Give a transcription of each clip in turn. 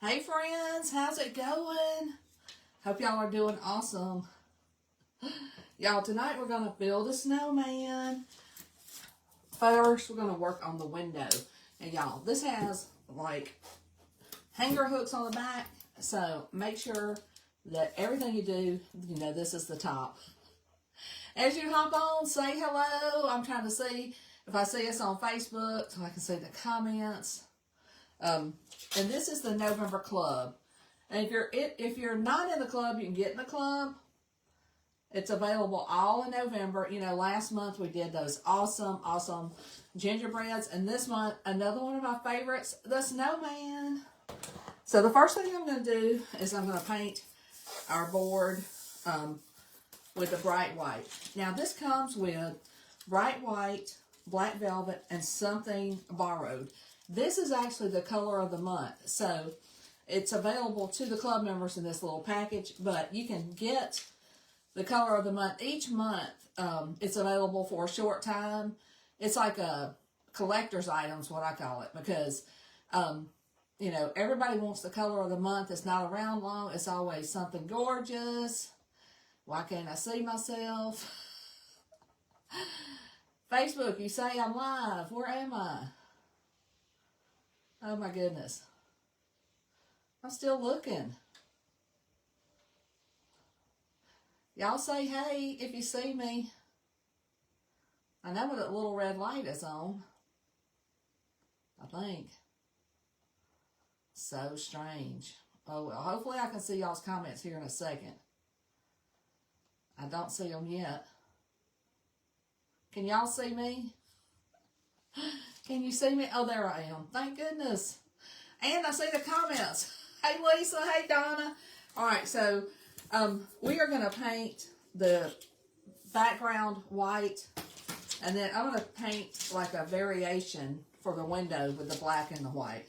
Hey friends, how's it going? Hope y'all are doing awesome. Y'all, tonight we're going to build a snowman. First, we're going to work on the window. And y'all, this has like hanger hooks on the back. So make sure that everything you do, this is the top. As you hop on, say hello. I'm trying to see if I see us on Facebook so I can see the comments. And this is the November club. And if you're not in the club, you can get in the club. It's available all in November. Last month we did those awesome gingerbreads. And this month, another one of my favorites, the snowman. So the first thing I'm going to do is I'm going to paint our board with the bright white. Now this comes with bright white, black velvet, and something borrowed. This is actually the color of the month. So it's available to the club members in this little package, but you can get the color of the month each month. It's available for a short time. It's like a collector's item is what I call it, because everybody wants the color of the month. It's not around long. It's always something gorgeous. Why can't I see myself? Facebook, you say I'm live. Where am I? Oh my goodness. I'm still looking. Y'all say hey if you see me. I know that little red light is on. I think. So strange. Oh well, hopefully I can see y'all's comments here in a second. I don't see them yet. Can y'all see me? Can you see me? Oh, there I am. Thank goodness. And I see the comments. Hey, Lisa. Hey, Donna. All right, so we are going to paint the background white. And then I'm going to paint like a variation for the window with the black and the white.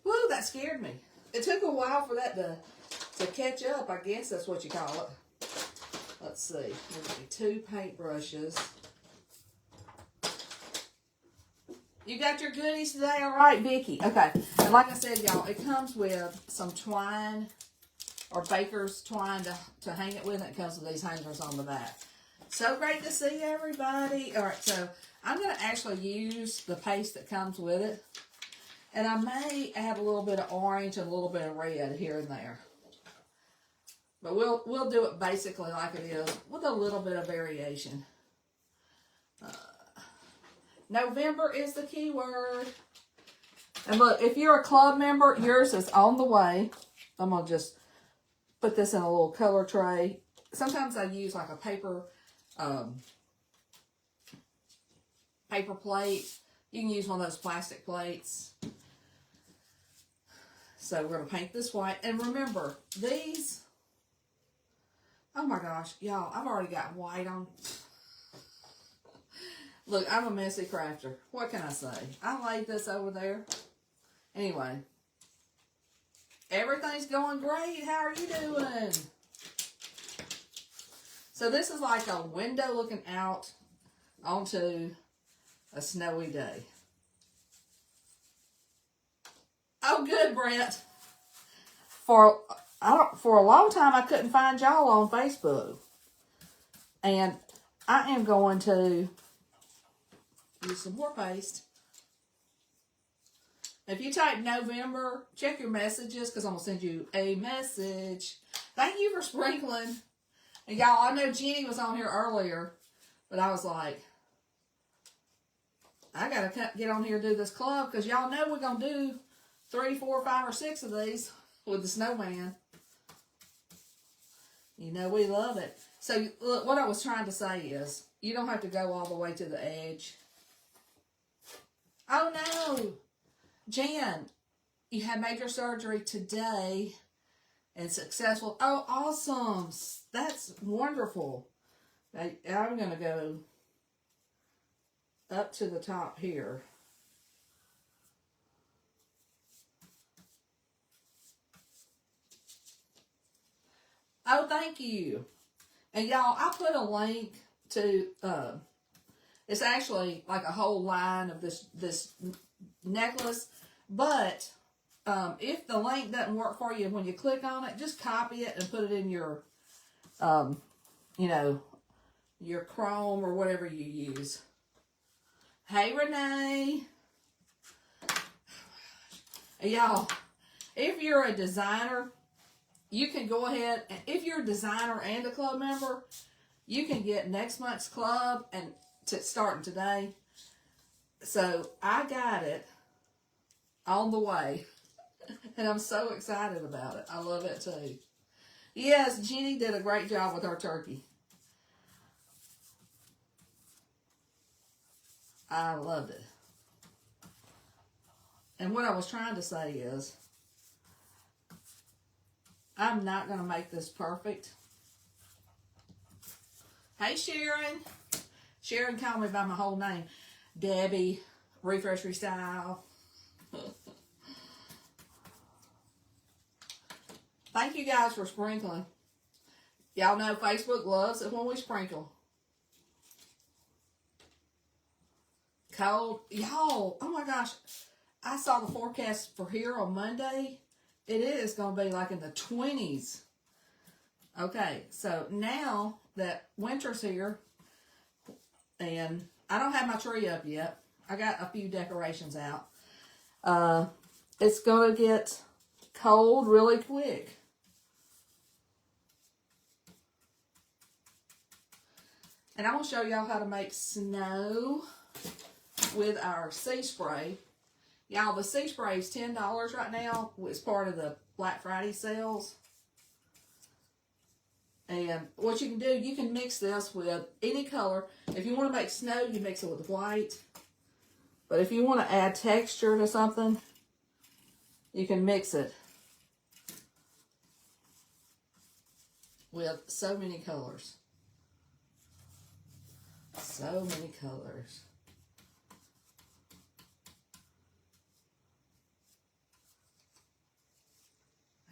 Woo, that scared me. It took a while for that to catch up. I guess that's what you call it. Let's see. There's me 2 paintbrushes. You got your goodies today? All right, Vicki. Okay. And like I said, y'all, it comes with some twine or baker's twine to hang it with. It comes with these hangers on the back. So great to see everybody. All right, so I'm going to actually use the paste that comes with it. And I may add a little bit of orange and a little bit of red here and there. But we'll do it basically like it is with a little bit of variation. November is the key word. And look, if you're a club member, yours is on the way. I'm going to just put this in a little color tray. Sometimes I use like a paper plate. You can use one of those plastic plates. So we're going to paint this white. And remember, these... Oh my gosh, y'all, I've already got white on. Look, I'm a messy crafter. What can I say? I laid this over there. Anyway, everything's going great. How are you doing? So this is like a window looking out onto a snowy day. Oh, good, Brent. For a long time, I couldn't find y'all on Facebook. And I am going to use some more paste. If you type November, check your messages because I'm going to send you a message. Thank you for sprinkling. And y'all, I know Jenny was on here earlier, but I was like, I got to get on here and do this club because y'all know we're going to do 3, 4, 5, or 6 of these with the snowman. We love it. So, look, what I was trying to say is, you don't have to go all the way to the edge. Oh, no. Jan, you had major surgery today and successful. Oh, awesome. That's wonderful. I'm going to go up to the top here. Oh, thank you. And y'all, I put a link to, it's actually like a whole line of this necklace, but if the link doesn't work for you when you click on it, just copy it and put it in your, you know, your Chrome or whatever you use. Hey, Renee. Y'all, if you're a designer, you can go ahead, and if you're a designer and a club member, you can get next month's club and starting today. So I got it on the way, and I'm so excited about it. I love it too. Yes, Jenny did a great job with our turkey. I loved it. And what I was trying to say is, I'm not going to make this perfect. Hey, Sharon. Sharon called me by my whole name. Debbie, Refresh Restyle. Thank you guys for sprinkling. Y'all know Facebook loves it when we sprinkle. Cold. Y'all, oh my gosh. I saw the forecast for here on Monday. It is going to be like in the 20s. Okay, so now that winter's here, and I don't have my tree up yet. I got a few decorations out. It's going to get cold really quick. And I'm going to show y'all how to make snow with our sea spray. Y'all, the sea spray is $10 right now. It's part of the Black Friday sales. And what you can do, you can mix this with any color. If you want to make snow, you mix it with white. But if you want to add texture to something, you can mix it with so many colors. So many colors.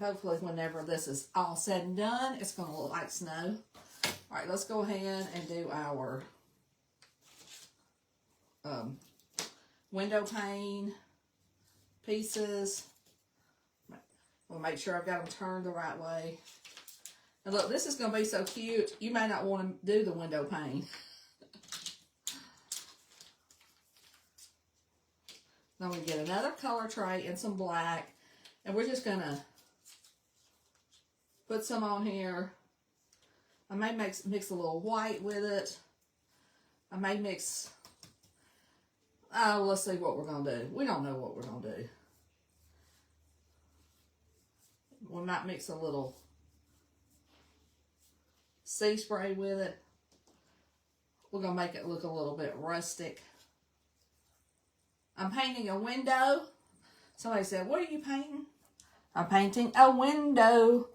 Hopefully, whenever this is all said and done, it's going to look like snow. All right, let's go ahead and do our window pane pieces. We'll make sure I've got them turned the right way. And look, this is going to be so cute. You may not want to do the window pane. Then we get another color tray and some black. And we're just going to put some on here. I may mix a little white with it. I may mix, let's see what we're going to do. We don't know what we're going to do. We might mix a little sea spray with it. We're going to make it look a little bit rustic. I'm painting a window. Somebody said, what are you painting? I'm painting a window.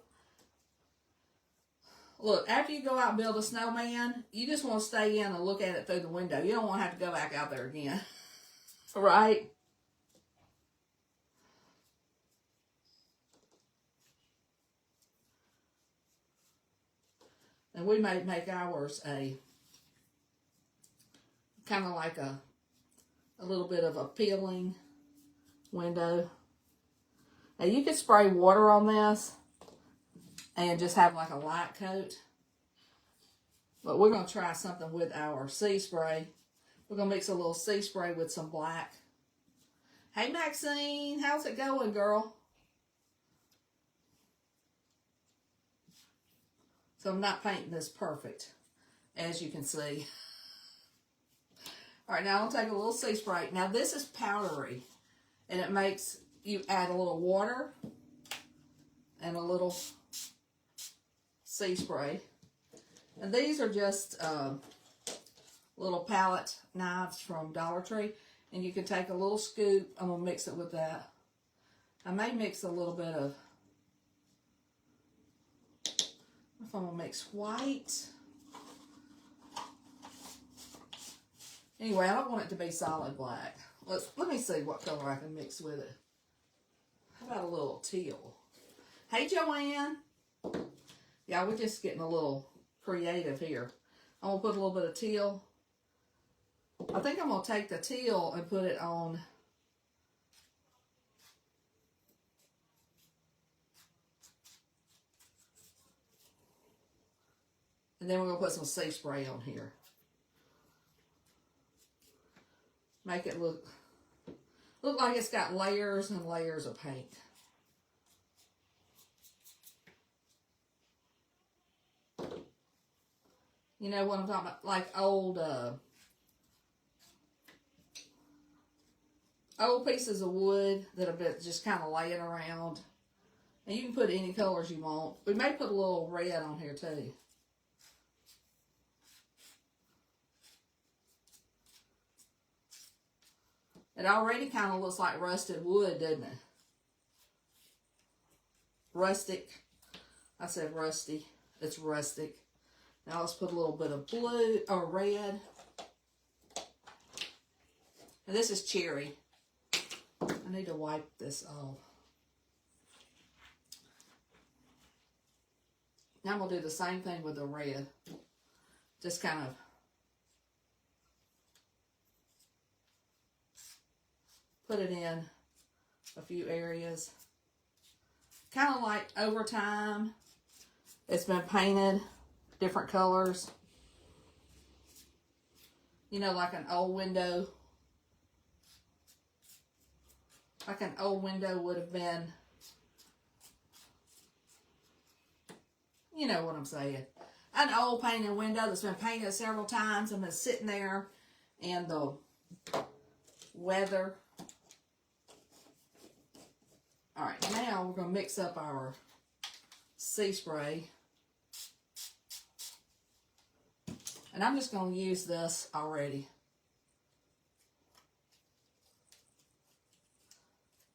Look, after you go out and build a snowman, you just want to stay in and look at it through the window. You don't want to have to go back out there again. Right? And we may make ours a kind of like a little bit of a peeling window. Now you could spray water on this and just have like a light coat. But we're going to try something with our sea spray. We're going to mix a little sea spray with some black. Hey Maxine, how's it going, girl? So I'm not painting this perfect, as you can see. All right, now I'll take a little sea spray. Now this is powdery, and it makes you add a little water and a little sea spray. And these are just little palette knives from Dollar Tree. And you can take a little scoop. I'm going to mix it with that. I may mix a little bit of, if I'm going to mix white. Anyway, I don't want it to be solid black. Let me see what color I can mix with it. How about a little teal? Hey, Joanne. Yeah, we're just getting a little creative here. I'm going to put a little bit of teal. I think I'm going to take the teal and put it on And then we're going to put some sea spray on here. Make it look like it's got layers and layers of paint. You know what I'm talking about? Like old pieces of wood that have been just kind of laying around. And you can put any colors you want. We may put a little red on here too. It already kind of looks like rusted wood, doesn't it? Rustic. I said rusty. It's rustic. Now let's put a little bit of blue or red. And this is cherry. I need to wipe this off. Now I'm going to do the same thing with the red. Just kind of put it in a few areas. Kind of like over time, it's been painted different colors. You know, like an old window. Like an old window would have been. You know what I'm saying. An old painted window that's been painted several times and been sitting there in the weather. Alright, now we're going to mix up our sea spray. And I'm just going to use this already.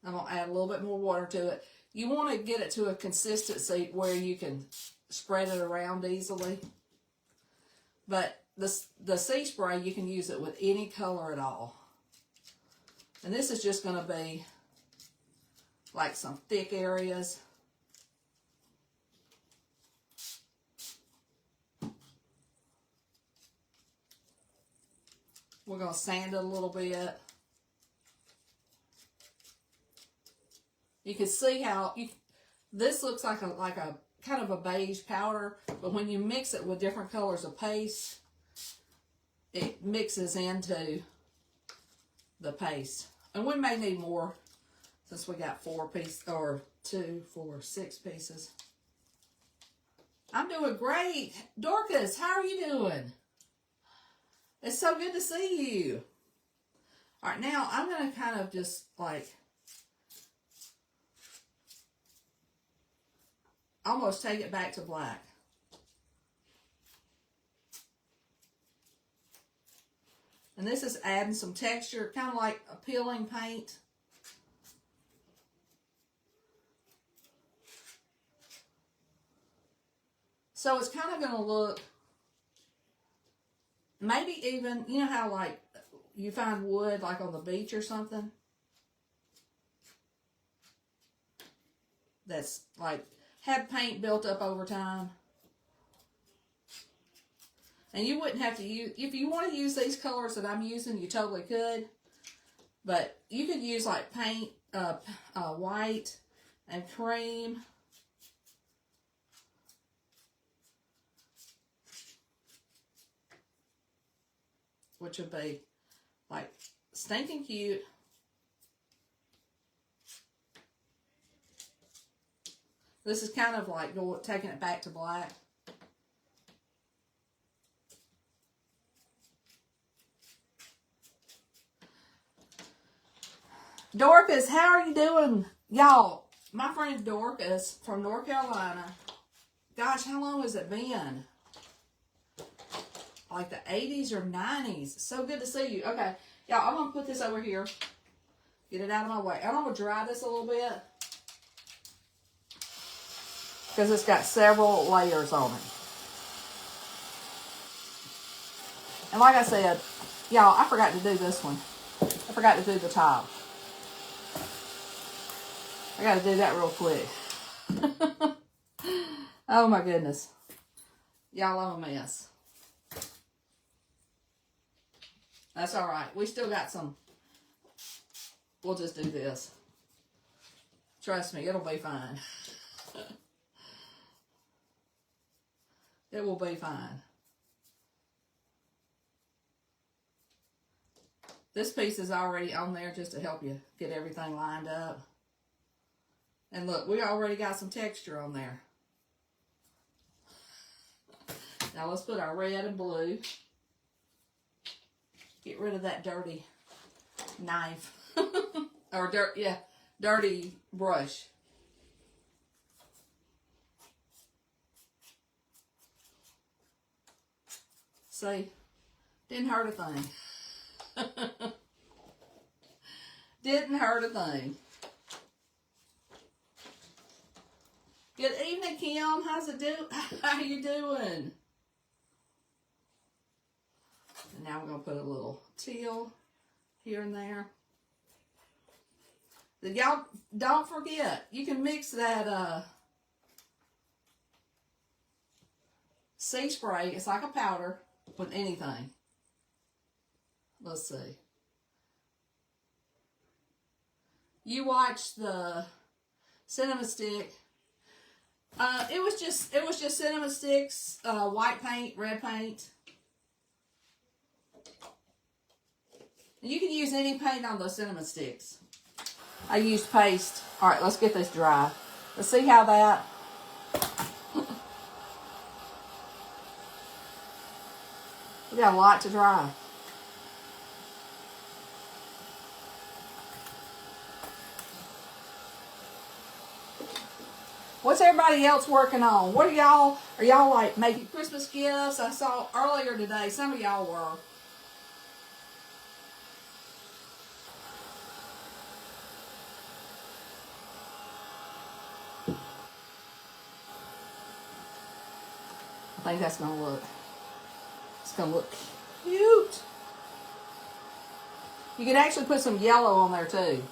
I'm going to add a little bit more water to it. You want to get it to a consistency where you can spread it around easily. But the sea spray, you can use it with any color at all. And this is just going to be like some thick areas. We're going to sand it a little bit. You can see how this looks like a kind of a beige powder, but when you mix it with different colors of paste, it mixes into the paste. And we may need more since we got 4 pieces, or 2, 4, 6 pieces. I'm doing great. Dorcas, how are you doing? It's so good to see you. All right, now I'm going to kind of just like almost take it back to black. And this is adding some texture, kind of like a peeling paint. So it's kind of going to look, maybe even, you know how like you find wood like on the beach or something? That's like had paint built up over time. And you wouldn't have to use, if you want to use these colors that I'm using, you totally could. But you could use like paint, white and cream. Which would be like stinking cute. This is kind of like taking it back to black. Dorcas, how are you doing? Y'all, my friend Dorcas from North Carolina. Gosh, how long has it been? Like the 80s or 90s. So good to see you. Okay, y'all, I'm going to put this over here. Get it out of my way. I'm going to dry this a little bit. Because it's got several layers on it. And like I said, y'all, I forgot to do this one. I forgot to do the top. I got to do that real quick. Oh my goodness. Y'all, I'm a mess. That's all right. We still got some. We'll just do this. Trust me, it'll be fine. It will be fine. This piece is already on there just to help you get everything lined up. And look, we already got some texture on there. Now let's put our red and blue. Get rid of that dirty knife. Or dirty brush. See, didn't hurt a thing. Didn't hurt a thing. Good evening, Kim. How's it do? How you doing? And now we're gonna put a little teal here and there. Y'all don't forget, you can mix that sea spray. It's like a powder with anything. Let's see. You watched the cinnamon stick. It was just cinnamon sticks, white paint, red paint. And you can use any paint on those cinnamon sticks. I used paste. All right, let's get this dry. Let's see how that. We got a lot to dry. What's everybody else working on? What are y'all like making Christmas gifts? I saw earlier today, some of y'all were. I think that's gonna look, it's gonna look cute. You could actually put some yellow on there too,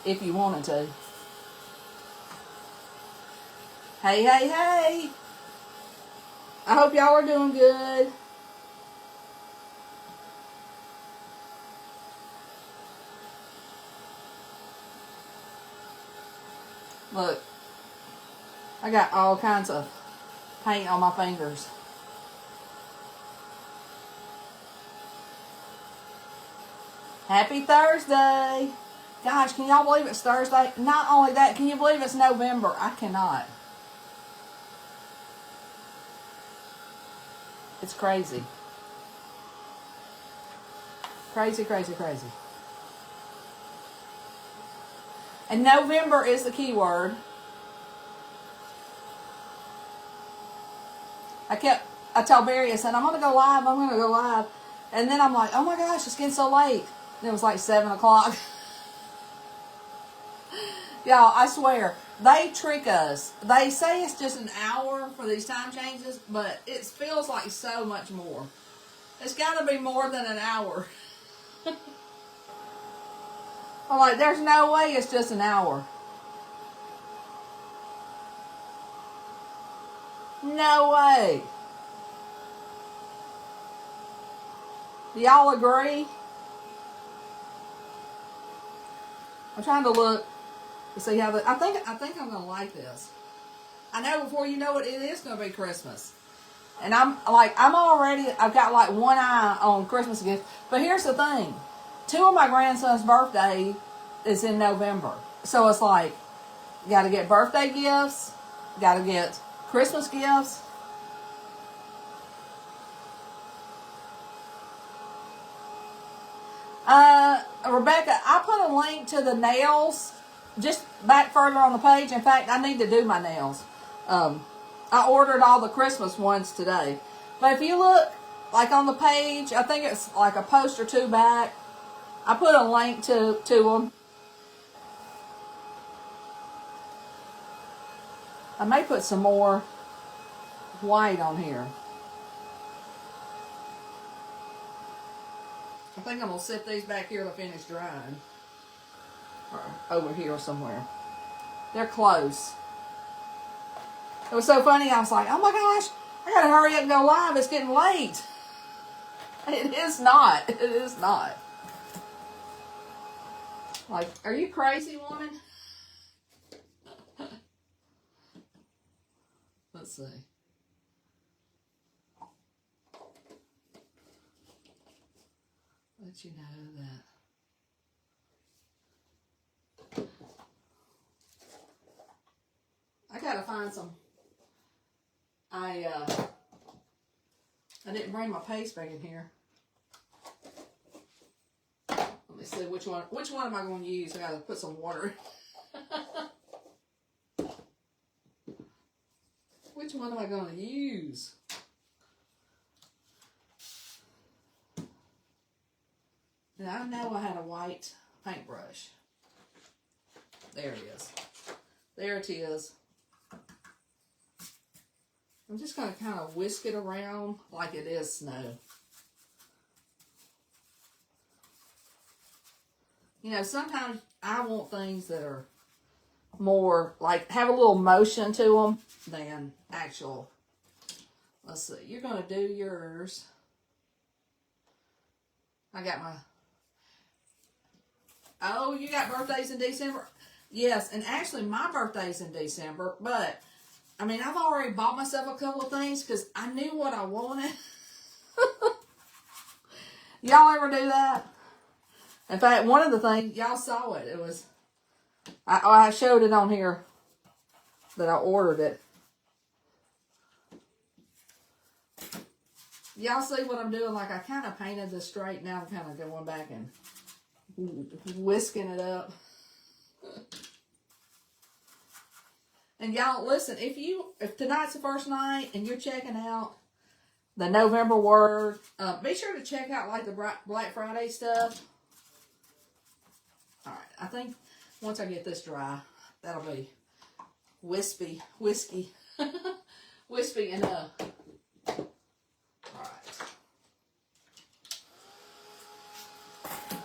if you wanted to. Hey, hey, hey. I hope y'all are doing good. Look, I got all kinds of paint on my fingers. Happy Thursday. Gosh, can y'all believe it's Thursday? Not only that, can you believe it's November? I cannot. It's crazy. Crazy, crazy, crazy. And November is the key word. I told Barry, I said, I'm going to go live. And then I'm like, oh my gosh, it's getting so late. And it was like 7 o'clock. Y'all, I swear, they trick us. They say it's just an hour for these time changes, but it feels like so much more. It's got to be more than an hour. I'm like, there's no way it's just an hour. No way. Do y'all agree? I'm trying to look to see how I think I'm gonna like this. I know before you know it is gonna be Christmas. And I've got like one eye on Christmas gifts. But here's the thing. 2 of my grandson's birthday is in November. So it's like, gotta get birthday gifts, gotta get Christmas gifts. Rebecca, I put a link to the nails just back further on the page. In fact, I need to do my nails. I ordered all the Christmas ones today. But if you look, like on the page, I think it's like a post or 2 back, I put a link to them. I may put some more white on here. I think I'm going to set these back here to finish drying. Or over here somewhere. They're close. It was so funny. I was like, oh my gosh, I got to hurry up and go live. It's getting late. It is not. It is not. Like, are you crazy, woman? Let's see. let you know that I gotta find some. I didn't bring my paste back in here. Let me see which one. Which one am I going to use? I gotta put some water in. Which one am I going to use? And I know I had a white paintbrush. There it is. There it is. I'm just going to kind of whisk it around like it is snow. You know, sometimes I want things that are more, like, have a little motion to them than actual. Let's see. You're going to do yours. I got my... Oh, you got birthdays in December? Yes, and actually my birthday's in December, but... I mean, I've already bought myself a couple of things because I knew what I wanted. Y'all ever do that? In fact, one of the things, y'all saw it. It was, I showed it on here that I ordered it. Y'all see what I'm doing? Like, I kind of painted this straight. Now I'm kind of going back and whisking it up. And y'all, listen, if tonight's the first night and you're checking out the November Word, be sure to check out, like, the Black Friday stuff. All right, I think once I get this dry, that'll be wispy enough. All right.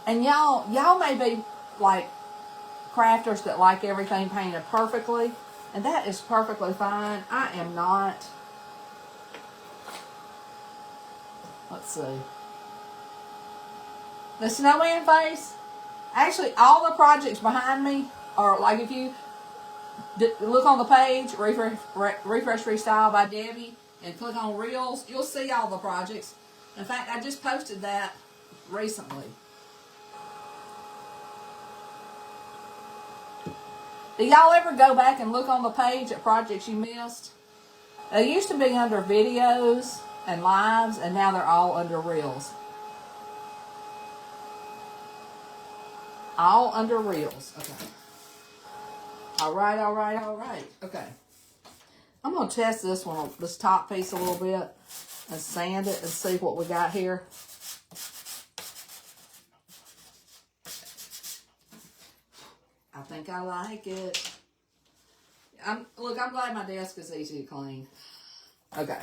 And y'all may be, like, crafters that like everything painted perfectly. And that is perfectly fine. I am not. Let's see. The snowman face. Actually, all the projects behind me are, like, if you look on the page, Refresh Restyle by Debbie, and click on Reels, you'll see all the projects. In fact, I just posted that recently. Do y'all ever go back and look on the page at projects you missed? They used to be under videos and lives, and now they're all under Reels. All under Reels. Okay. All right. Okay. I'm going to test this one, this top piece a little bit, and sand it and see what we got here. I think I like it. Look, I'm glad my desk is easy to clean. Okay,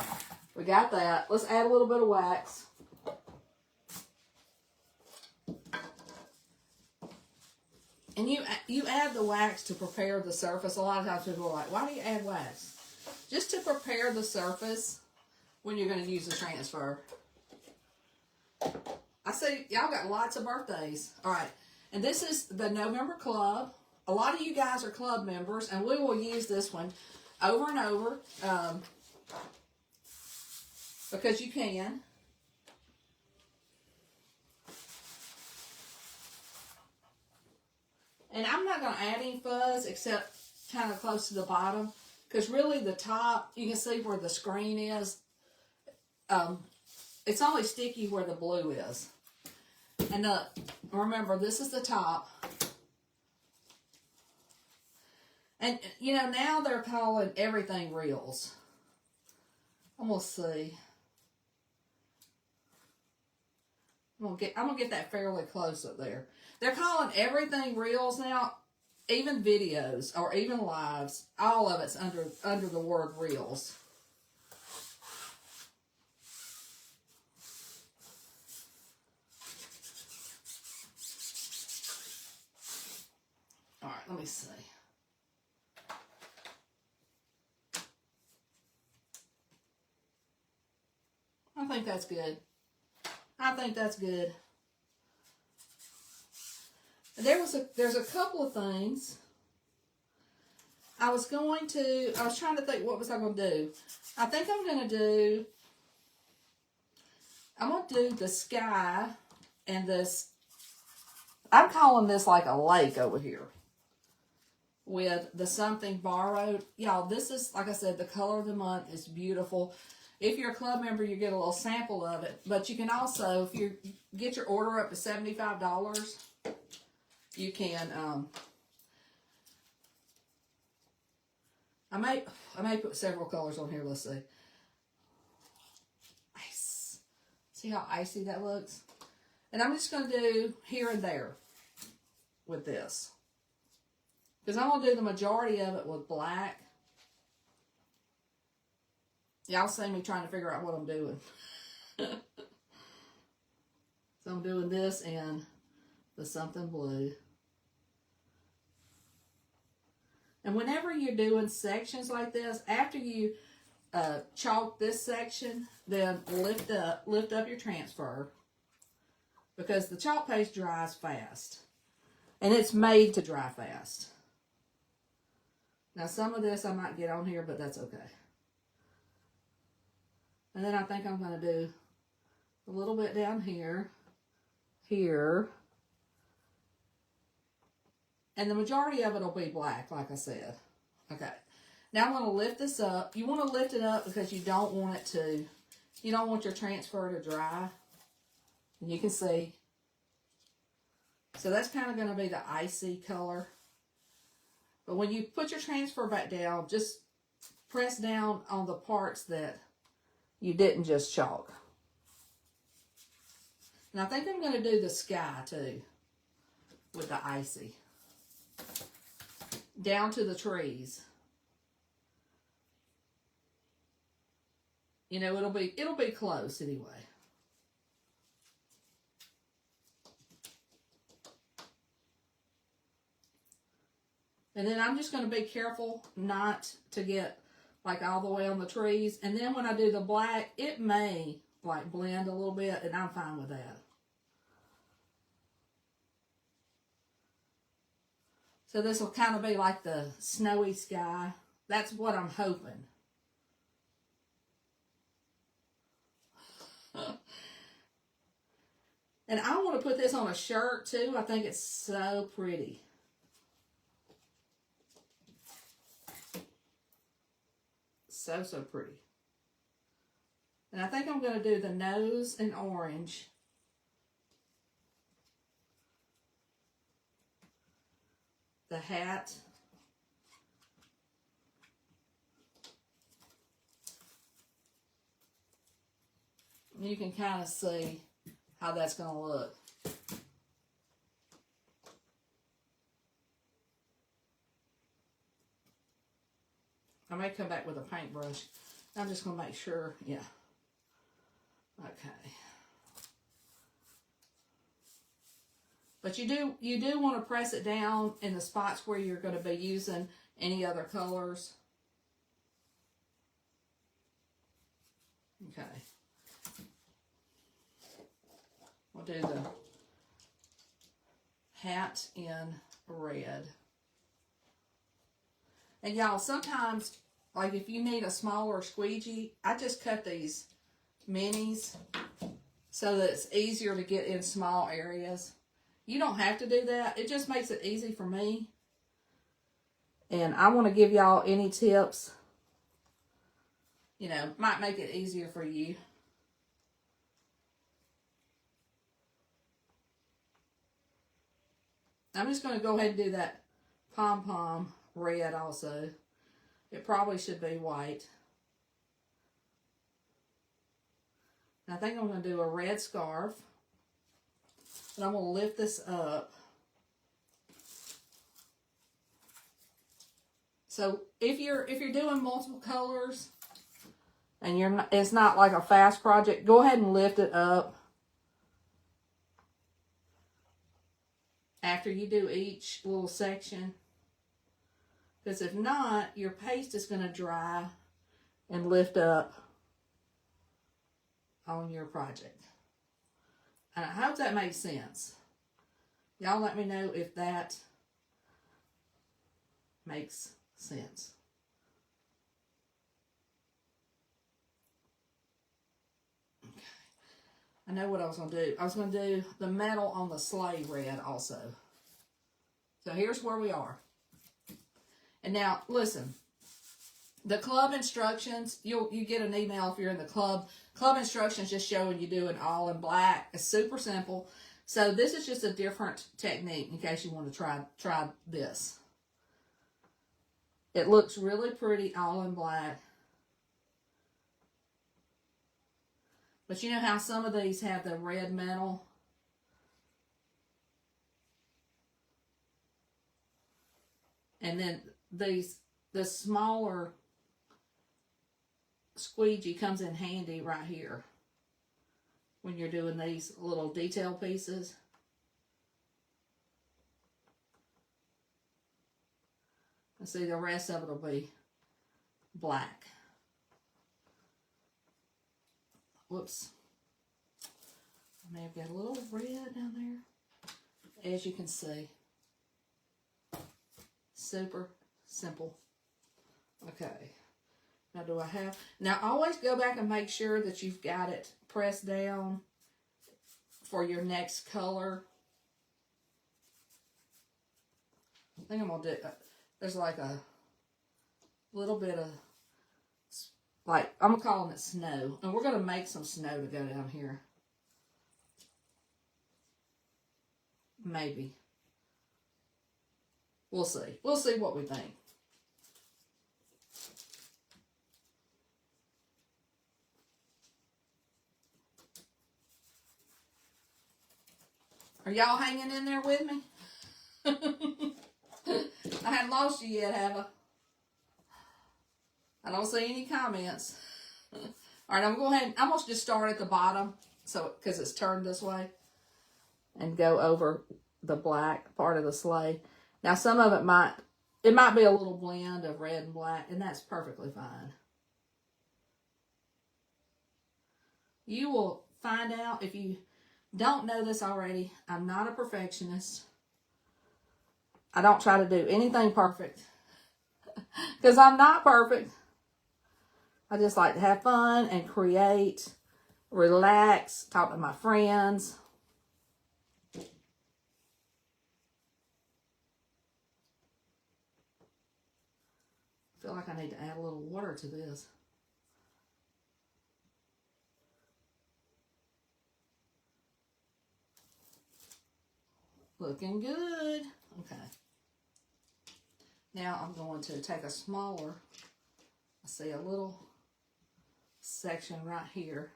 we got that. Let's add a little bit of wax. And you add the wax to prepare the surface. A lot of times people are like, why do you add wax? Just to prepare the surface when you're going to use the transfer. I see y'all got lots of birthdays. All right, and this is the November Club. A lot of you guys are club members, and we will use this one over and over because you can. And I'm not going to add any fuzz except kind of close to the bottom, because really the top, you can see where the screen is. It's only sticky where the blue is. And remember, this is the top. And, you know, now they're calling everything reels. I'm going to see. I'm gonna get that fairly close up there. They're calling everything reels now, even videos or even lives. All of it's under the word reels. All right, let me see. I think that's good. I think that's good. There's a couple of things. I was trying to think, what was I going to do? I think I'm going to do the sky And this, I'm calling this like a lake over here with the something borrowed. Y'all, this is, like I said, the color of the month is beautiful. If you're a club member, you get a little sample of it. But you can also, if you get your order up to $75, you can, I may put several colors on here. Let's see. Ice. See how icy that looks? And I'm just going to do here and there with this. Because I'm going to do the majority of it with black. Y'all see me trying to figure out what I'm doing. So I'm doing this and the something blue. And whenever you're doing sections like this, after you chalk this section, then lift up your transfer. Because the chalk paste dries fast. And it's made to dry fast. Now some of this I might get on here, but that's okay. And then I think I'm going to do a little bit down here, here. And the majority of it will be black, like I said. Okay. Now I'm going to lift this up. You want to lift it up because you don't want it to, you don't want your transfer to dry. And you can see. So that's kind of going to be the icy color. But when you put your transfer back down, just press down on the parts that you didn't just chalk. And I think I'm going to do the sky too with the icy. Down to the trees. You know, it'll be close anyway. And then I'm just going to be careful not to get like all the way on the trees. And then when I do the black, it may like blend a little bit, and I'm fine with that. So this will kind of be like the snowy sky. That's what I'm hoping. And I want to put this on a shirt too. I think it's so pretty. So pretty. And I think I'm going to do the nose in orange. The hat. You can kind of see how that's going to look. I may come back with a paintbrush. I'm just going to make sure, yeah. Okay. But you do want to press it down in the spots where you're going to be using any other colors. Okay. We'll do the hat in red. And y'all, sometimes, like if you need a smaller squeegee, I just cut these minis so that it's easier to get in small areas. You don't have to do that. It just makes it easy for me. And I want to give y'all any tips. You know, might make it easier for you. I'm just going to go ahead and do that pom-pom red also. It probably should be white. And I think I'm going to do a red scarf. And I'm going to lift this up. So if you're doing multiple colors and it's not like a fast project, go ahead and lift it up after you do each little section. Because if not, your paste is going to dry and lift up on your project. And I hope that makes sense. Y'all let me know if that makes sense. Okay. I know what I was going to do. I was going to do the metal on the sleigh red also. So here's where we are. And now, listen. The club instructions, you get an email if you're in the club. Club instructions just showing you doing all in black. It's super simple. So this is just a different technique in case you want to try this. It looks really pretty all in black. But you know how some of these have the red metal? And then the smaller squeegee comes in handy right here when you're doing these little detail pieces. And see, the rest of it will be black. Whoops. I may have got a little red down there. As you can see. Super simple. Okay. Now do I have... Now always go back and make sure that you've got it pressed down for your next color. I think I'm going to do... There's like a little bit of... Like, I'm calling it snow. And we're going to make some snow to go down here. Maybe. We'll see. We'll see what we think. Are y'all hanging in there with me? I haven't lost you yet, have I? I don't see any comments. All right, I'm going to go ahead. I'm going to just start at the bottom, so because it's turned this way, and go over the black part of the sleigh. Now, some of it might be a little blend of red and black, and that's perfectly fine. You will find out if you don't know this already. I'm not a perfectionist. I don't try to do anything perfect because I'm not perfect. I just like to have fun and create, relax, talk to my friends. I feel like I need to add a little water to this. Looking good. Okay. Now I'm going to take a smaller, I see a little section right here.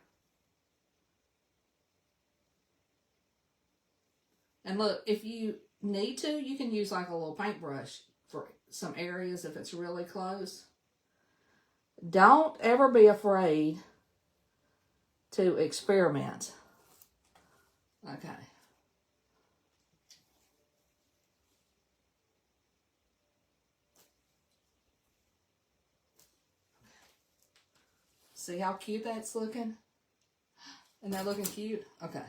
And look, if you need to, you can use like a little paintbrush for some areas if it's really close. Don't ever be afraid to experiment. Okay. See how cute that's looking? Isn't that looking cute? Okay.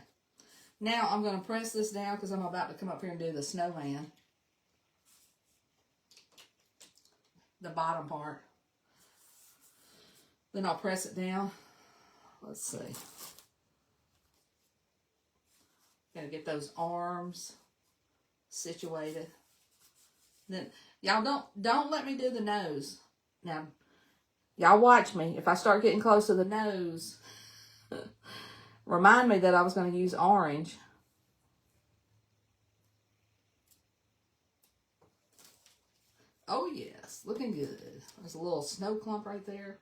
Now I'm going to press this down because I'm about to come up here and do the snowman. The bottom part. Then I'll press it down. Let's see. Gotta get those arms situated. Then y'all don't let me do the nose. Now, y'all watch me. If I start getting close to the nose, remind me that I was going to use orange. Oh yes, looking good. There's a little snow clump right there.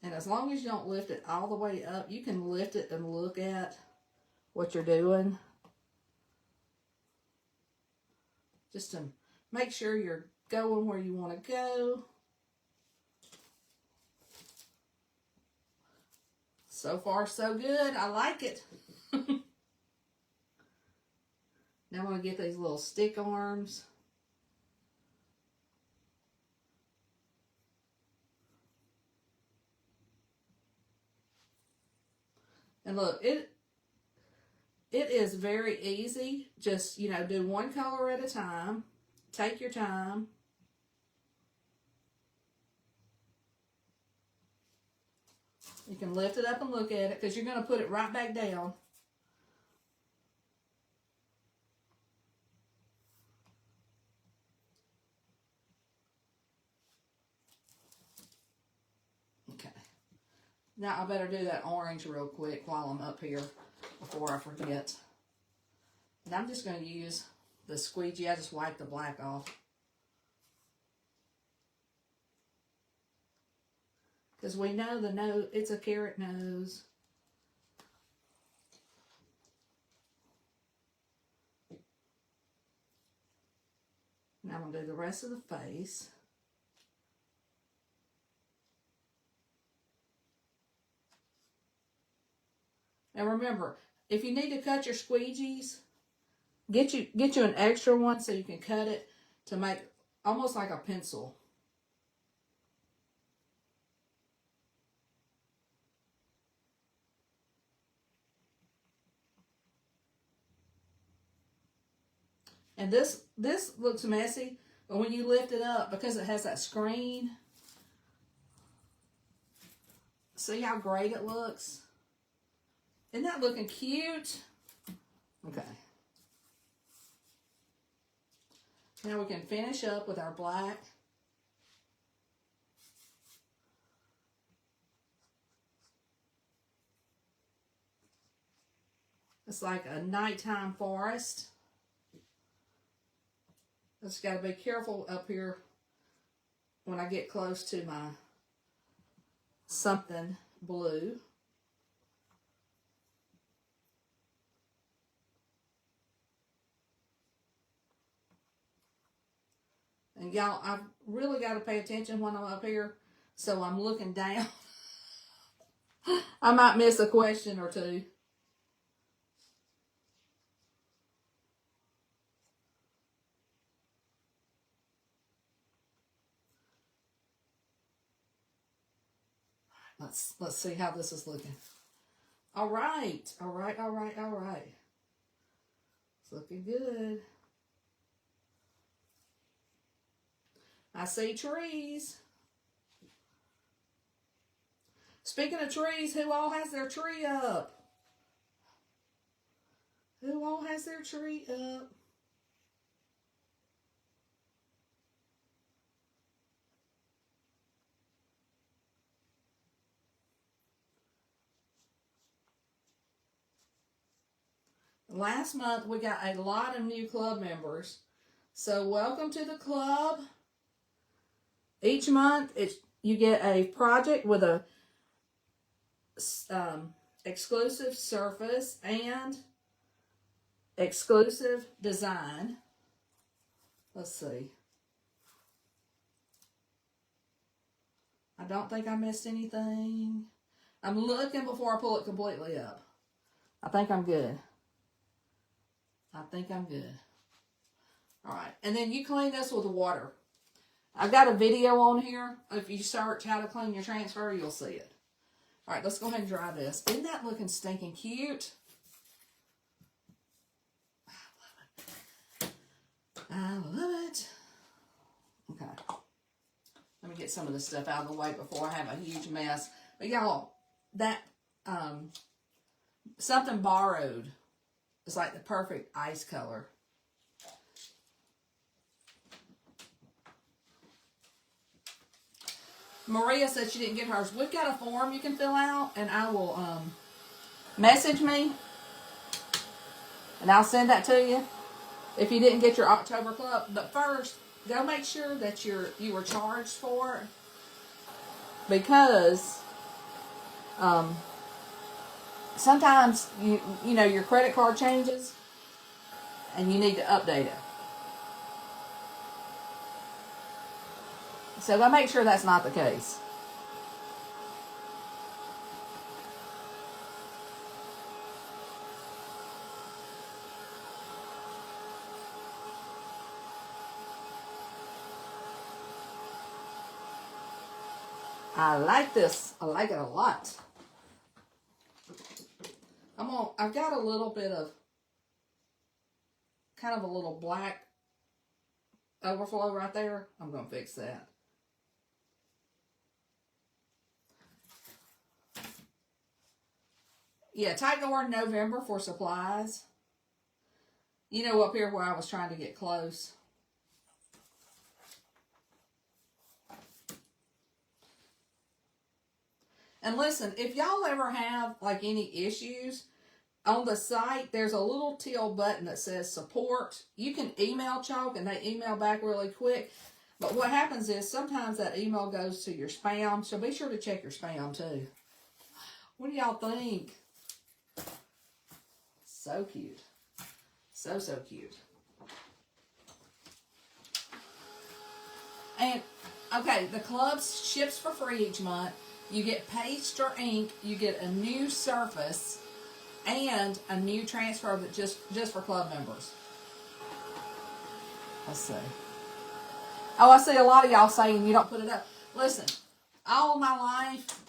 And as long as you don't lift it all the way up, you can lift it and look at what you're doing. Just to make sure you're going where you want to go. So far, so good. I like it. Now I'm going to get these little stick arms. And look, it is very easy. Just, you know, do one color at a time. Take your time. You can lift it up and look at it because you're going to put it right back down. Okay. Now I better do that orange real quick while I'm up here before I forget. And I'm just going to use the squeegee. I just wiped the black off. Because we know the nose, it's a carrot nose. Now I'm going to do the rest of the face. Now remember, if you need to cut your squeegees, get you an extra one so you can cut it to make almost like a pencil. And this looks messy, but when you lift it up, because it has that screen, see how great it looks? Isn't that looking cute? Okay. Now we can finish up with our black. It's like a nighttime forest. Just got to be careful up here when I get close to my something blue. And y'all, I've really got to pay attention when I'm up here, so I'm looking down. I might miss a question or two. Let's see how this is looking. All right. It's looking good. I see trees. Speaking of trees, who all has their tree up? Who all has their tree up? Last month, we got a lot of new club members. So welcome to the club. Each month, you get a project with a exclusive surface and exclusive design. Let's see. I don't think I missed anything. I'm looking before I pull it completely up. I think I'm good. All right. And then you clean this with water. I've got a video on here. If you search how to clean your transfer, you'll see it. All right, let's go ahead and dry this. Isn't that looking stinking cute? I love it. Okay. Let me get some of this stuff out of the way before I have a huge mess. But y'all, that something borrowed is like the perfect ice color. Maria said she didn't get hers. We've got a form you can fill out, and I will message me, and I'll send that to you if you didn't get your October club. But first, go make sure that you were charged for it, because sometimes you know your credit card changes, and you need to update it. So go make sure that's not the case. I like this. I like it a lot. I've got a little bit of kind of a little black overflow right there. I'm going to fix that. yeah, type the word November for supplies. You know, up here where I was trying to get close. And listen, if y'all ever have like any issues, on the site, there's a little teal button that says support. You can email Chalk and they email back really quick. But what happens is sometimes that email goes to your spam, so be sure to check your spam too. What do y'all think? So cute. So, so cute. And, okay, the club ships for free each month. You get paste or ink. You get a new surface and a new transfer that just for club members. Let's see. Oh, I see a lot of y'all saying you don't put it up. Listen, all my life,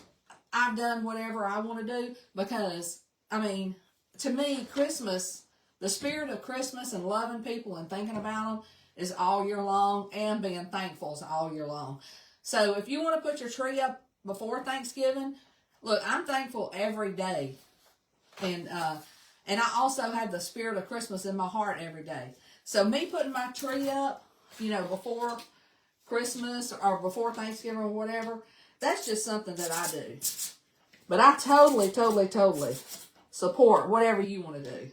I've done whatever I want to do because, I mean, to me, Christmas, the spirit of Christmas and loving people and thinking about them is all year long, and being thankful is all year long. So if you want to put your tree up before Thanksgiving, look, I'm thankful every day. And I also have the spirit of Christmas in my heart every day. So me putting my tree up, you know, before Christmas or before Thanksgiving or whatever, that's just something that I do. But I totally, totally, totally support whatever you want to do.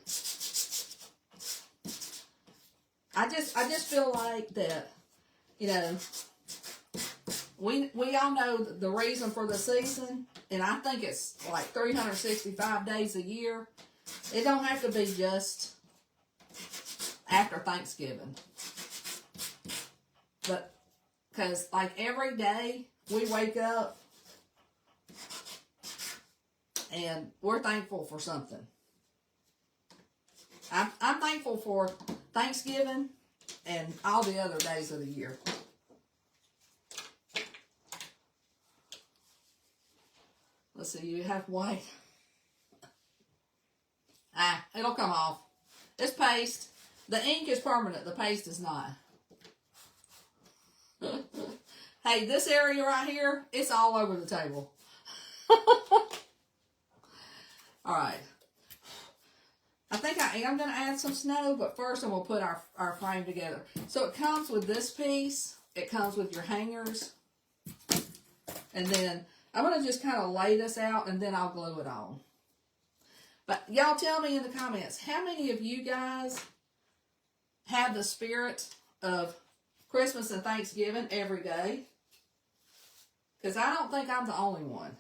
I just feel like that, you know, we all know the reason for the season, and I think it's like 365 days a year. It don't have to be just after Thanksgiving. But, because like every day we wake up and we're thankful for something. I'm thankful for Thanksgiving and all the other days of the year. Let's see, you have white. It'll come off. It's paste. The ink is permanent. The paste is not. Hey, this area right here, it's all over the table. All right. I think I am going to add some snow, but first I'm going to put our frame together. So it comes with this piece. It comes with your hangers. And then I'm going to just kind of lay this out, and then I'll glue it on. But y'all tell me in the comments, how many of you guys have the spirit of Christmas and Thanksgiving every day? Because I don't think I'm the only one.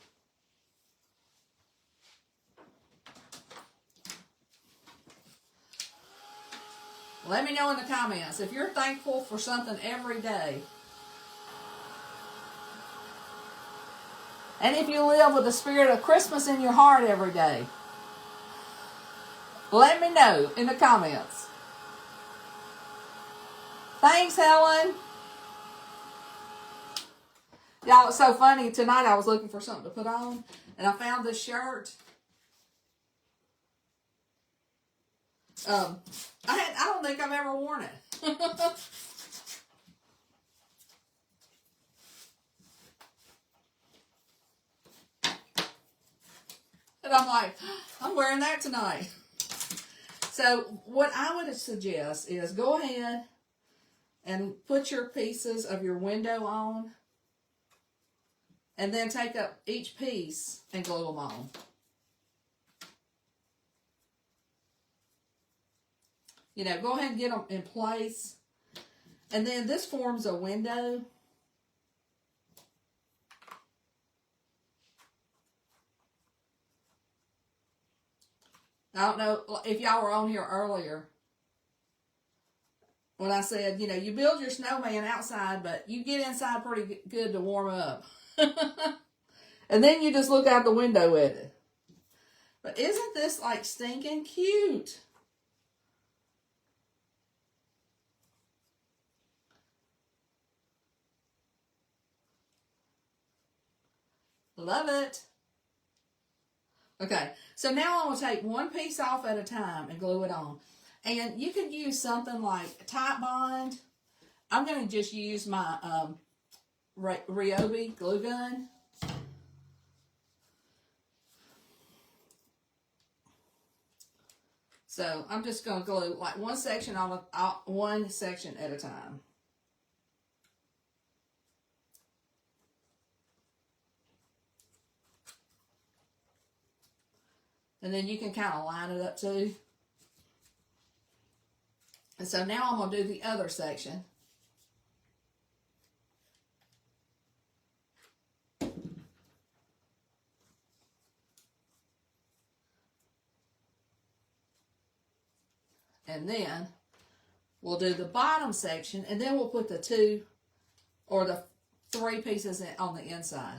Let me know in the comments if you're thankful for something every day. And if you live with the spirit of Christmas in your heart every day. Let me know in the comments. Thanks, Helen. Y'all, it's so funny. Tonight I was looking for something to put on, and I found this shirt. I don't think I've ever worn it. And I'm like, I'm wearing that tonight. So what I would suggest is go ahead and put your pieces of your window on, and then take up each piece and glue them on. You know, go ahead and get them in place. And then this forms a window. I don't know if y'all were on here earlier when I said, you know, you build your snowman outside, but you get inside pretty good to warm up. And then you just look out the window at it. But isn't this like stinking cute? Love it. Okay, so now I'm going to take one piece off at a time and glue it on. And you could use something like Type Bond. I'm going to just use my Ryobi glue gun. So I'm just going to glue like one section one section at a time. And then you can kind of line it up too. And so now I'm going to do the other section. And then we'll do the bottom section, and then we'll put the 2 or the 3 pieces on the inside.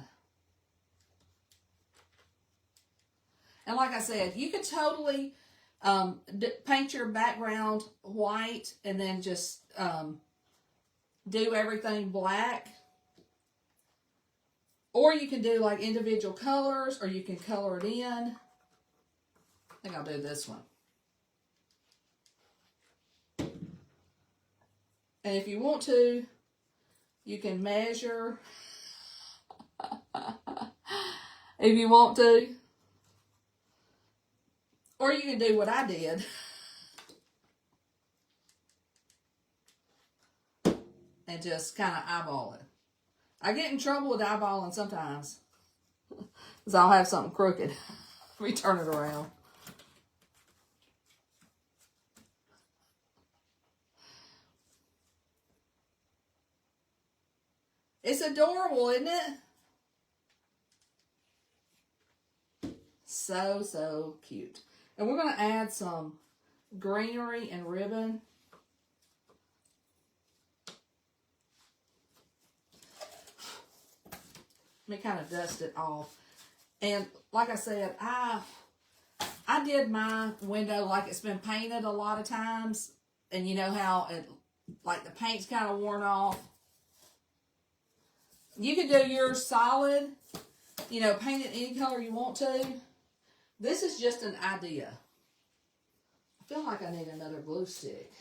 And like I said, you could totally paint your background white and then just do everything black. Or you can do like individual colors, or you can color it in. I think I'll do this one. And if you want to, you can measure if you want to. Or you can do what I did and just kind of eyeball it. I get in trouble with eyeballing sometimes because I'll have something crooked. Let me turn it around. It's adorable, isn't it? So, so cute. And we're going to add some greenery and ribbon. Let me kind of dust it off. And like I said, I did my window like it's been painted a lot of times. And you know how it, like the paint's kind of worn off. You could do yours solid, you know, paint it any color you want to. This is just an idea. I feel like I need another glue stick,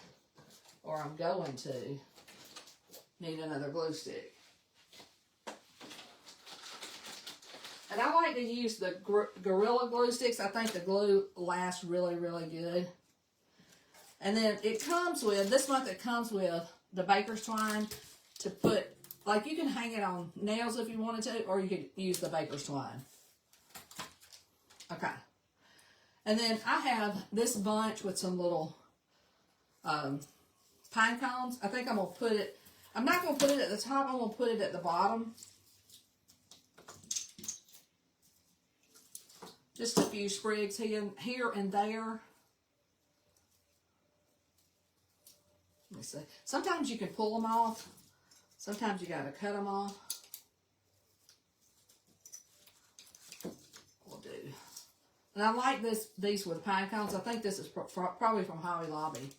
or I'm going to need another glue stick. And I like to use the Gorilla glue sticks. I think the glue lasts really, really good. And then it comes with, this month it comes with the baker's twine to put, like you can hang it on nails if you wanted to, or you could use the baker's twine. Okay. And then I have this bunch with some little pine cones. I think I'm going to put it, I'm not going to put it at the top, I'm going to put it at the bottom. Just a few sprigs here and there. Let me see. Sometimes you can pull them off. Sometimes you got to cut them off. We'll do. And I like these with pine cones. I think this is probably from Hobby Lobby.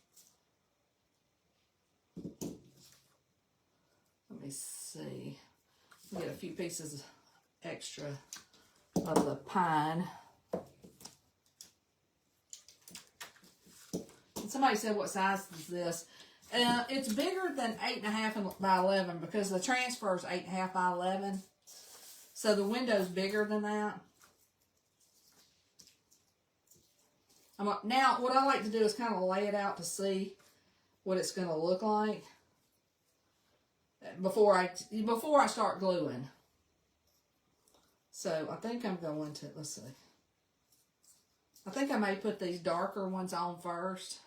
Let me see. Get a few pieces extra of the pine. And somebody said, what size is this? It's bigger than 8.5 by 11 because the transfer is 8.5 by 11. So the window's bigger than that. Now, what I like to do is kind of lay it out to see what it's going to look like before I start gluing. So I think I'm going to, let's see. I think I may put these darker ones on first.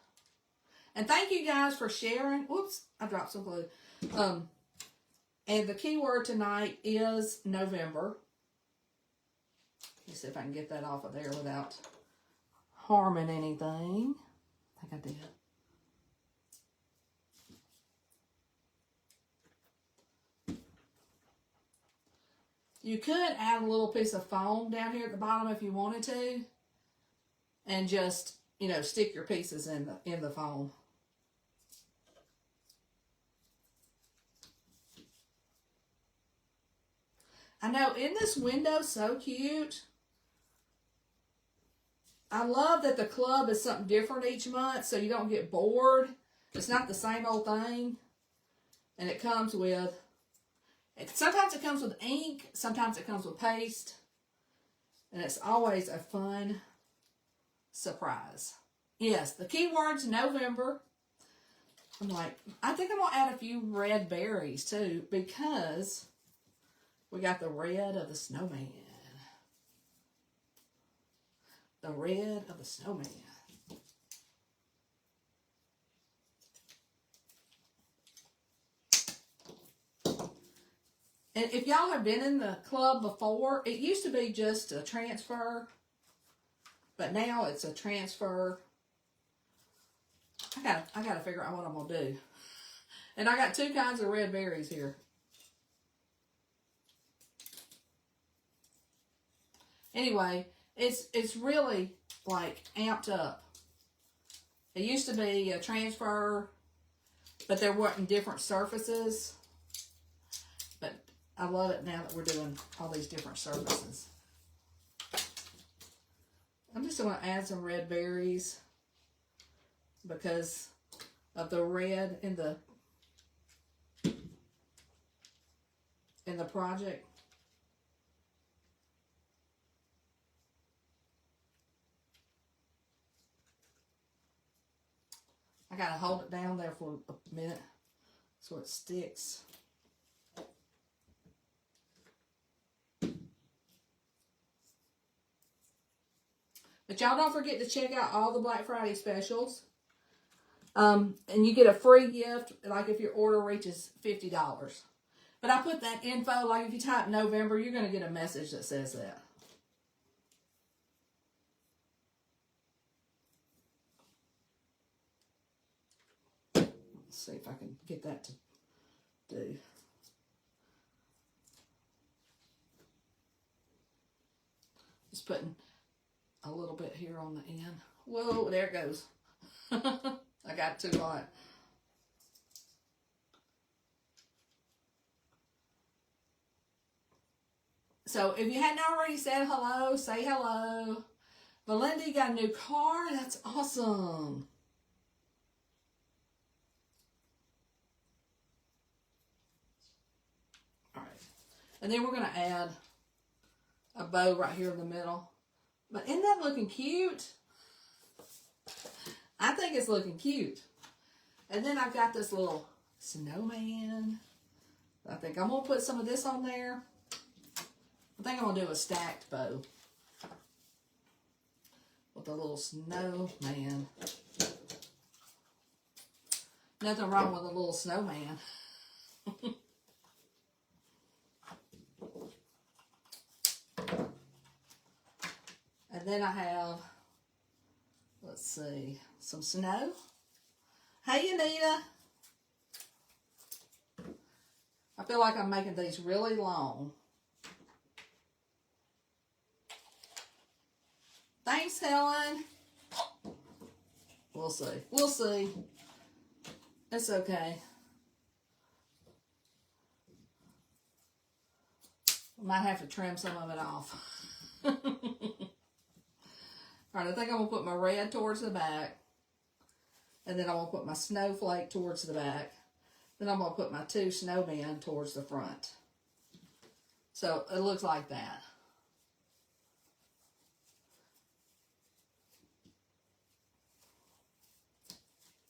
And thank you guys for sharing. Whoops, I dropped some glue. And the key word tonight is November. Let me see if I can get that off of there without harming anything. I think I did. You could add a little piece of foam down here at the bottom if you wanted to. And just, you know, stick your pieces in the foam. I know, isn't this window so cute? I love that the club is something different each month so you don't get bored. It's not the same old thing. And it comes with, sometimes it comes with ink, sometimes it comes with paste. And it's always a fun surprise. Yes, the keyword's November. I'm like, I think I'm going to add a few red berries too, because we got the red of the snowman. The red of the snowman. And if y'all have been in the club before, it used to be just a transfer, but now it's a transfer. I gotta figure out what I'm gonna do. And I got two kinds of red berries here. Anyway, it's really like amped up. It used to be a transfer, but there weren't different surfaces. But I love it now that we're doing all these different surfaces. I'm just going to add some red berries because of the red in the project. I got to hold it down there for a minute so it sticks. But y'all don't forget to check out all the Black Friday specials. And you get a free gift, like if your order reaches $50. But I put that info, like if you type November, you're going to get a message that says that. Let's see if I can get that to do. Just putting a little bit here on the end. Whoa, there it goes. I got too light. So if you hadn't already said hello, say hello. Belinda got a new car. That's awesome. All right. And then we're going to add a bow right here in the middle. But isn't that looking cute? I think it's looking cute. And then I've got this little snowman. I think I'm going to put some of this on there. I think I'm going to do a stacked bow with a little snowman. Nothing wrong with a little snowman. And then I have, let's see, some snow. Hey, Anita. I feel like I'm making these really long. Thanks, Helen. We'll see. We'll see. It's okay. Might have to trim some of it off. Alright, I think I'm going to put my red towards the back. And then I'm going to put my snowflake towards the back. Then I'm going to put my two snowmen towards the front. So it looks like that.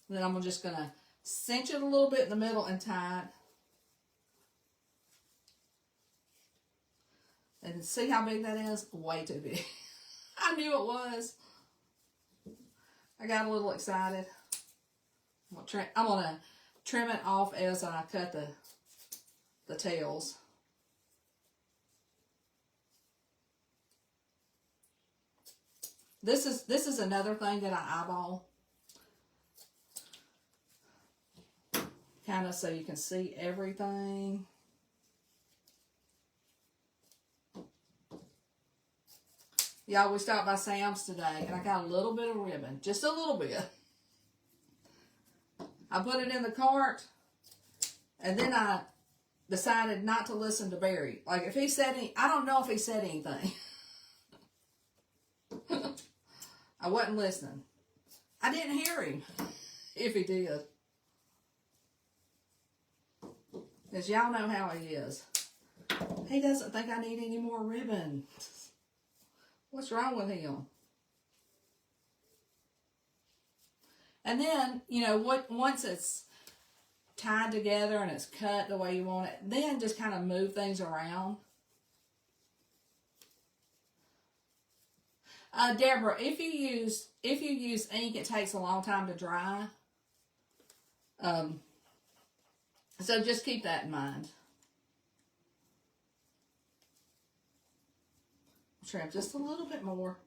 Then I'm just going to cinch it a little bit in the middle and tie it. And see how big that is? Way too big. I knew it was. I got a little excited. I'm going to trim it off as I cut the tails. This is another thing that I eyeball. Kind of so you can see everything. Y'all, we stopped by Sam's today, and I got a little bit of ribbon. Just a little bit. I put it in the cart, and then I decided not to listen to Barry. Like, if he said I don't know if he said anything. I wasn't listening. I didn't hear him, if he did. Because y'all know how he is. He doesn't think I need any more ribbon. What's wrong with him? And then, you know, once it's tied together and it's cut the way you want it, then just kind of move things around. Deborah, if you use ink, it takes a long time to dry. So just keep that in mind. Trim just a little bit more.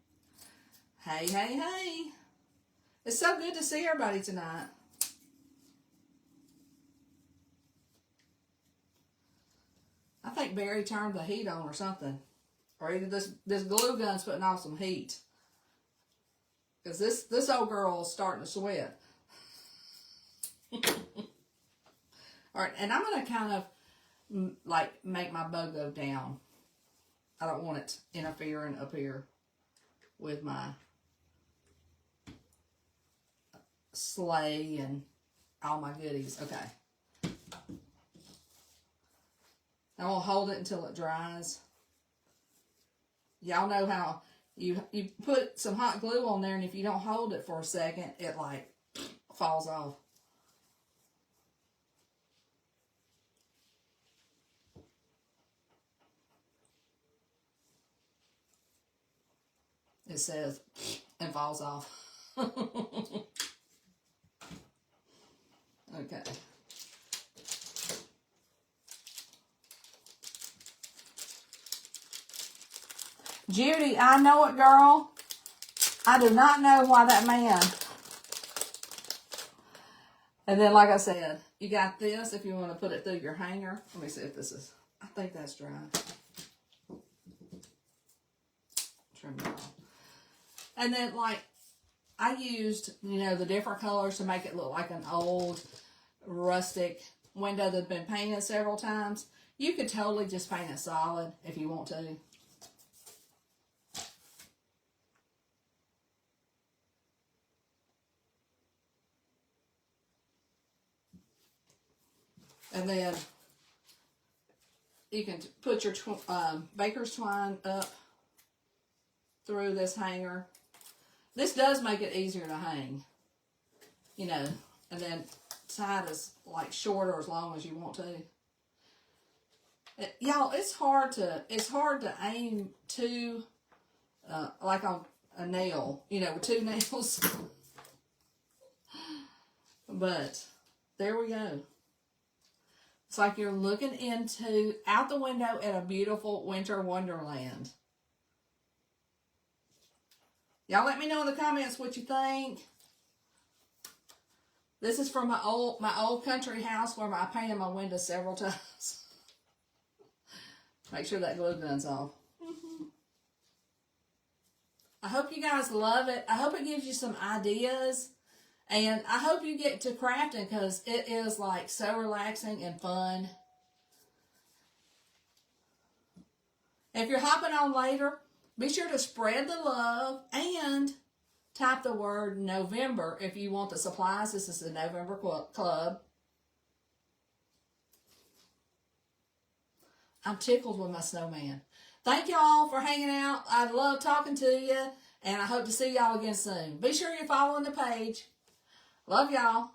Hey, hey, hey. It's so good to see everybody tonight. I think Barry turned the heat on or something. Or either this glue gun's putting off some heat. Because this old girl is starting to sweat. Alright, and I'm going to kind of like make my bow go down. I don't want it interfering up here with my sleigh and all my goodies. Okay. I will hold it until it dries. Y'all know how you put some hot glue on there, and if you don't hold it for a second, it like falls off. It says and falls off. Okay. Judy, I know it, girl. I do not know why that man. And then, like I said, you got this if you want to put it through your hanger. Let me see if this is, I think that's dry. Trim it off. And then, like, I used, you know, the different colors to make it look like an old rustic window that's been painted several times. You could totally just paint it solid if you want to. And then you can put your baker's twine up through this hanger. This does make it easier to hang, you know, and then tie it as like short or as long as you want to. Y'all, it's hard to aim two, like on a nail, you know, with two nails. But there we go. It's like you're looking out the window at a beautiful winter wonderland. Y'all let me know in the comments what you think. This is from my old country house where I painted my windows several times. Make sure that glue gun's off. I hope you guys love it. I hope it gives you some ideas. And I hope you get to crafting because it is like so relaxing and fun. If you're hopping on later, be sure to spread the love and type the word November if you want the supplies. This is the November Club. I'm tickled with my snowman. Thank y'all for hanging out. I love talking to you, and I hope to see y'all again soon. Be sure you're following the page. Love y'all.